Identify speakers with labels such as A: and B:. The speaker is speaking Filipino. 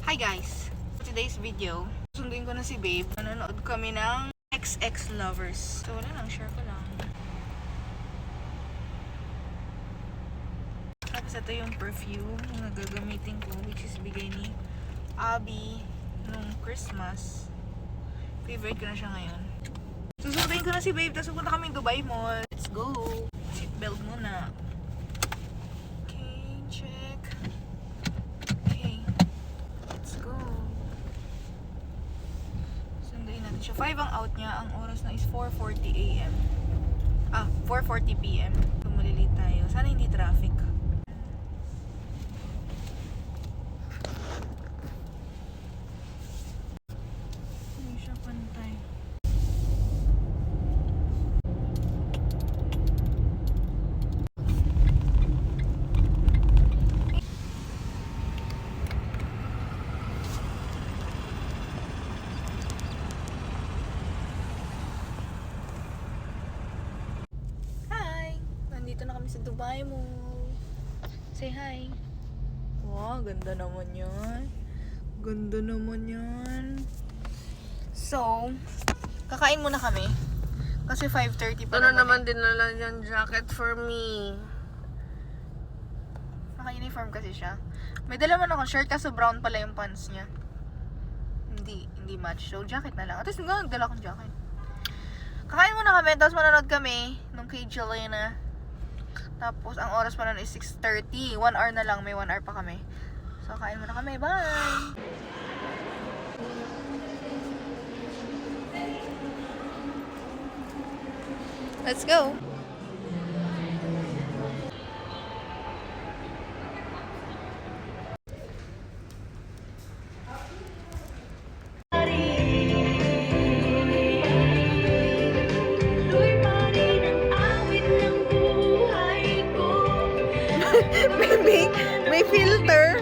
A: Hi guys! For today's video, sunduin ko na si Babe. Nanonood kami ng XX Lovers. So wala lang, share ko lang. Tapos ito yung perfume na gagamitin ko, which is bigay ni Abby nung Christmas. Favorite ko na siya ngayon. Susunduin ko na si Babe, tapos pupunta kami Dubai Mall. Let's go! Seatbelt muna. Okay, check. Okay. Let's go. Sunduin natin siya. 5 ang out niya. Ang oras na is 4:40 AM. 4:40 PM. Tumalili tayo. Sana hindi traffic. Hindi siya pantay. Nandito na kami sa Dubai Mall. Say hi. Wow, ganda naman yan. Ganda naman yan. So, kakain muna kami. Kasi 5:30 pa
B: Ano
A: naman.
B: naman dinala yung jacket for me?
A: Naka-uniform kasi siya. May dala man ako shirt kaso brown pala yung pants niya. Hindi match. So, jacket na lang. At least nagdala akong jacket. Kakain muna kami, tapos manonood kami nung kay Jelena. Tapos, ang oras pa nun is 6:30. 1 hour na lang. May 1 hour pa kami. So, kain muna kami. Bye! Let's go! may filter.